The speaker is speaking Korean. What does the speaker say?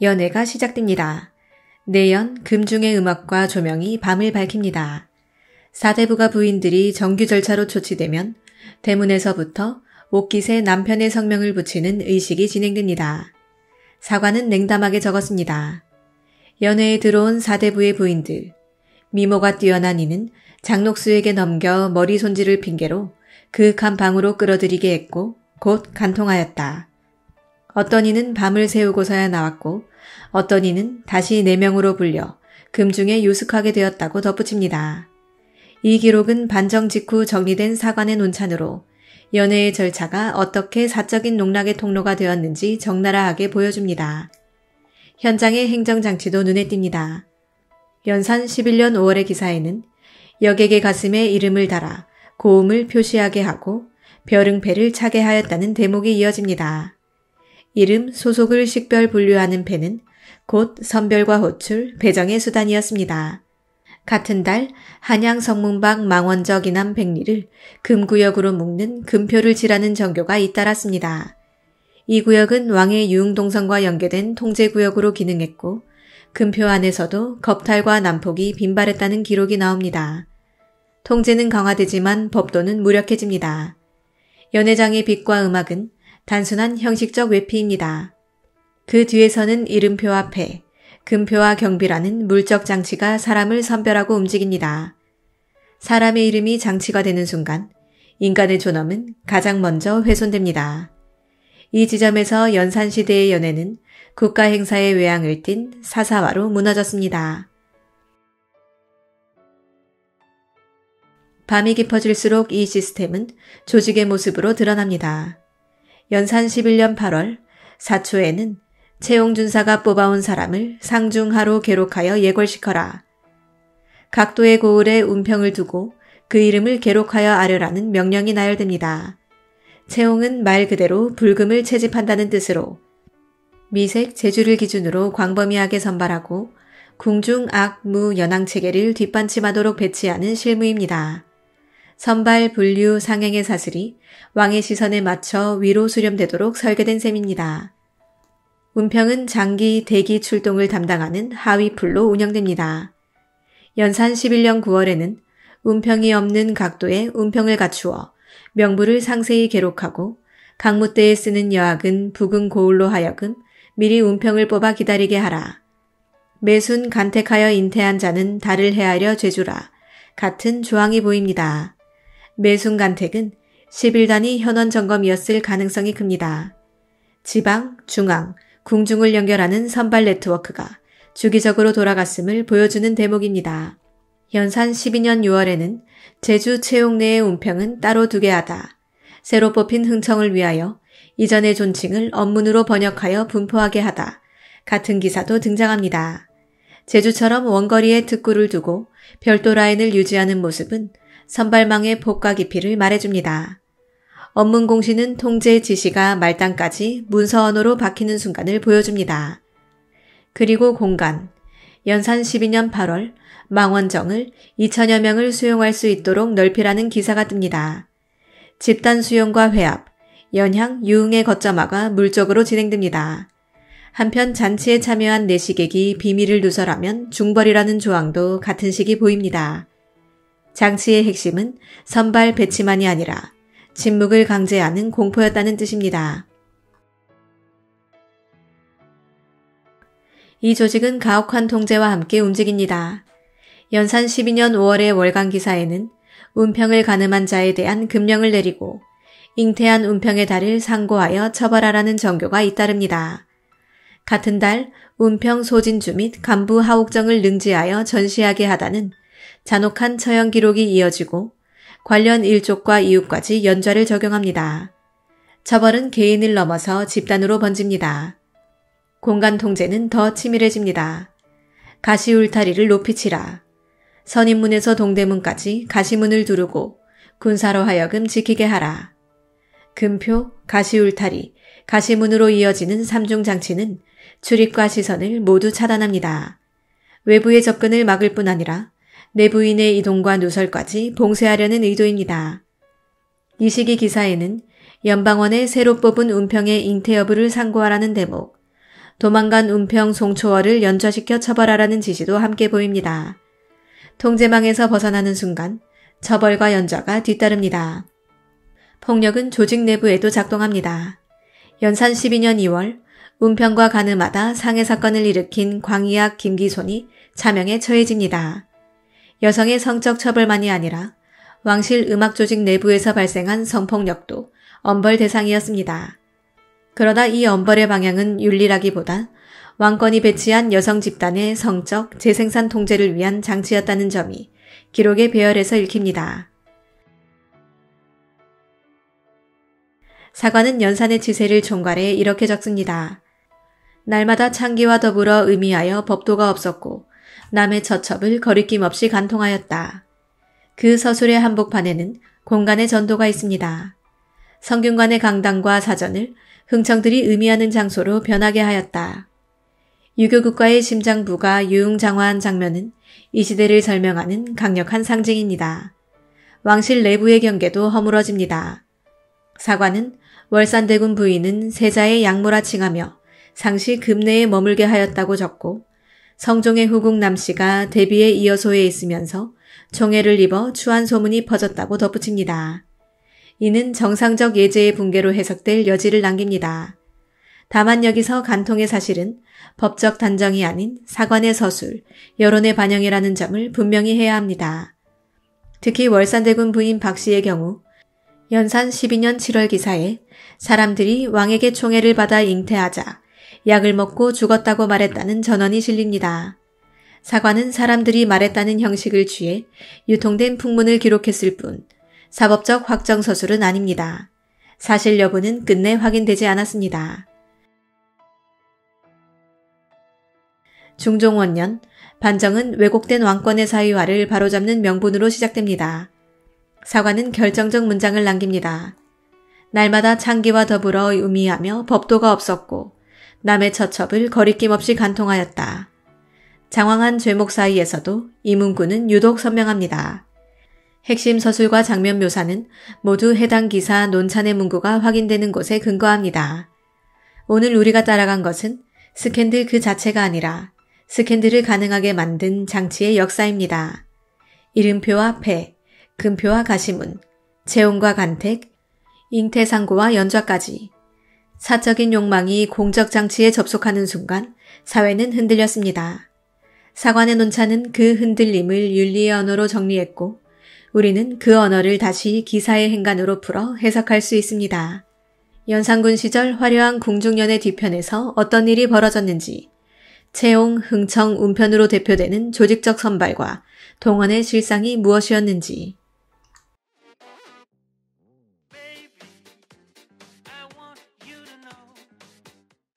연회가 시작됩니다. 내연, 금중의 음악과 조명이 밤을 밝힙니다. 사대부가 부인들이 정규 절차로 초치되면 대문에서부터 옥깃에 남편의 성명을 붙이는 의식이 진행됩니다. 사관은 냉담하게 적었습니다. 연회에 들어온 사대부의 부인들. 미모가 뛰어난 이는 장록수에게 넘겨 머리 손질을 핑계로 그윽한 방으로 끌어들이게 했고 곧 간통하였다. 어떤 이는 밤을 새우고서야 나왔고 어떤 이는 다시 4명으로 불려 금중에 유숙하게 되었다고 덧붙입니다. 이 기록은 반정 직후 정리된 사관의 논찬으로 연회의 절차가 어떻게 사적인 농락의 통로가 되었는지 적나라하게 보여줍니다. 현장의 행정장치도 눈에 띕니다. 연산 11년 5월의 기사에는 여객의 가슴에 이름을 달아 고음을 표시하게 하고 벼릉패를 차게 하였다는 대목이 이어집니다. 이름, 소속을 식별 분류하는 패는 곧 선별과 호출, 배정의 수단이었습니다. 같은 달 한양 성문박 망원적 이남 백리를 금구역으로 묶는 금표를 칠하는 정교가 잇따랐습니다. 이 구역은 왕의 유흥동선과 연계된 통제구역으로 기능했고 금표 안에서도 겁탈과 난폭이 빈발했다는 기록이 나옵니다. 통제는 강화되지만 법도는 무력해집니다. 연회장의 빛과 음악은 단순한 형식적 외피입니다. 그 뒤에서는 이름표와 패, 금표와 경비라는 물적 장치가 사람을 선별하고 움직입니다. 사람의 이름이 장치가 되는 순간 인간의 존엄은 가장 먼저 훼손됩니다. 이 지점에서 연산시대의 연회는 국가 행사의 외양을 띤 사사화로 무너졌습니다. 밤이 깊어질수록 이 시스템은 조직의 모습으로 드러납니다. 연산 11년 8월 사초에는 채용준사가 뽑아온 사람을 상중하로 계록하여 예궐시켜라. 각도의 고을에 운평을 두고 그 이름을 계록하여 아뢰라는 명령이 나열됩니다. 채용은 말 그대로 불금을 채집한다는 뜻으로 미색, 제주를 기준으로 광범위하게 선발하고 궁중, 악, 무, 연항체계를 뒷받침하도록 배치하는 실무입니다. 선발, 분류, 상행의 사슬이 왕의 시선에 맞춰 위로 수렴되도록 설계된 셈입니다. 운평은 장기, 대기 출동을 담당하는 하위풀로 운영됩니다. 연산 11년 9월에는 운평이 없는 각도에 운평을 갖추어 명부를 상세히 기록하고 강무때에 쓰는 여학은 북은 고을로 하여금 미리 운평을 뽑아 기다리게 하라. 매순 간택하여 인태한 자는 달을 헤아려 죄주라. 같은 조항이 보입니다. 매순 간택은 10일 단위 현원 점검이었을 가능성이 큽니다. 지방, 중앙, 궁중을 연결하는 선발 네트워크가 주기적으로 돌아갔음을 보여주는 대목입니다. 연산 12년 6월에는 제주 채용 내의 운평은 따로 두게 하다. 새로 뽑힌 흥청을 위하여 이전의 존칭을 언문으로 번역하여 분포하게 하다. 같은 기사도 등장합니다. 제주처럼 원거리에 특구를 두고 별도 라인을 유지하는 모습은 선발망의 폭과 깊이를 말해줍니다. 언문공시는 통제 지시가 말단까지 문서 언어로 박히는 순간을 보여줍니다. 그리고 공간. 연산 12년 8월 망원정을 2천여 명을 수용할 수 있도록 넓히라는 기사가 뜹니다. 집단 수용과 회합, 연향, 유흥의 거점화가 물적으로 진행됩니다. 한편 잔치에 참여한 내시객이 비밀을 누설하면 중벌이라는 조항도 같은 시기 보입니다. 장치의 핵심은 선발 배치만이 아니라 침묵을 강제하는 공포였다는 뜻입니다. 이 조직은 가혹한 통제와 함께 움직입니다. 연산 12년 5월의 월간 기사에는 운평을 가늠한 자에 대한 금령을 내리고 잉태한 운평의 달을 상고하여 처벌하라는 정교가 잇따릅니다. 같은 달 운평 소진주 및 간부 하옥정을 능지하여 전시하게 하다는 잔혹한 처형 기록이 이어지고 관련 일족과 이웃까지 연좌를 적용합니다. 처벌은 개인을 넘어서 집단으로 번집니다. 공간 통제는 더 치밀해집니다. 가시울타리를 높이 치라. 선인문에서 동대문까지 가시문을 두르고 군사로 하여금 지키게 하라. 금표, 가시울타리, 가시문으로 이어지는 삼중장치는 출입과 시선을 모두 차단합니다. 외부의 접근을 막을 뿐 아니라 내부인의 이동과 누설까지 봉쇄하려는 의도입니다. 이 시기 기사에는 연방원의 새로 뽑은 운평의 잉태 여부를 상고하라는 대목, 도망간 운평 송초월을 연좌시켜 처벌하라는 지시도 함께 보입니다. 통제망에서 벗어나는 순간 처벌과 연좌가 뒤따릅니다. 폭력은 조직 내부에도 작동합니다. 연산 12년 2월 운평과 가늠하다 상해 사건을 일으킨 광희학 김기손이 차명에 처해집니다. 여성의 성적 처벌만이 아니라 왕실 음악조직 내부에서 발생한 성폭력도 엄벌 대상이었습니다. 그러나 이 엄벌의 방향은 윤리라기보다 왕권이 배치한 여성 집단의 성적 재생산 통제를 위한 장치였다는 점이 기록의 배열에서 읽힙니다. 사관은 연산의 치세를 총괄해 이렇게 적습니다. 날마다 창기와 더불어 의미하여 법도가 없었고 남의 처첩을 거리낌 없이 간통하였다. 그 서술의 한복판에는 공간의 전도가 있습니다. 성균관의 강당과 사전을 흥청들이 의미하는 장소로 변하게 하였다. 유교국가의 심장부가 유흥장화한 장면은 이 시대를 설명하는 강력한 상징입니다. 왕실 내부의 경계도 허물어집니다. 사관은 월산대군 부인은 세자의 양모라 칭하며 상시 급내에 머물게 하였다고 적고 성종의 후궁 남씨가 대비의 이여소에 있으면서 총애를 입어 추한 소문이 퍼졌다고 덧붙입니다. 이는 정상적 예제의 붕괴로 해석될 여지를 남깁니다. 다만 여기서 간통의 사실은 법적 단정이 아닌 사관의 서술, 여론의 반영이라는 점을 분명히 해야 합니다. 특히 월산대군 부인 박씨의 경우 연산 12년 7월 기사에 사람들이 왕에게 총애를 받아 잉태하자 약을 먹고 죽었다고 말했다는 전언이 실립니다. 사관은 사람들이 말했다는 형식을 취해 유통된 풍문을 기록했을 뿐 사법적 확정서술은 아닙니다. 사실 여부는 끝내 확인되지 않았습니다. 중종원년, 반정은 왜곡된 왕권의 사유화를 바로잡는 명분으로 시작됩니다. 사관은 결정적 문장을 남깁니다. 날마다 창기와 더불어 의미하며 법도가 없었고 남의 처첩을 거리낌 없이 간통하였다. 장황한 죄목 사이에서도 이 문구는 유독 선명합니다. 핵심 서술과 장면 묘사는 모두 해당 기사 논찬의 문구가 확인되는 곳에 근거합니다. 오늘 우리가 따라간 것은 스캔들 그 자체가 아니라 스캔들을 가능하게 만든 장치의 역사입니다. 이름표와 폐, 금표와 가시문, 재혼과 간택, 잉태상고와 연좌까지 사적인 욕망이 공적 장치에 접속하는 순간 사회는 흔들렸습니다. 사관의 논찬은 그 흔들림을 윤리의 언어로 정리했고 우리는 그 언어를 다시 기사의 행간으로 풀어 해석할 수 있습니다. 연산군 시절 화려한 궁중연의 뒤편에서 어떤 일이 벌어졌는지, 채용, 흥청, 운편으로 대표되는 조직적 선발과 동원의 실상이 무엇이었는지,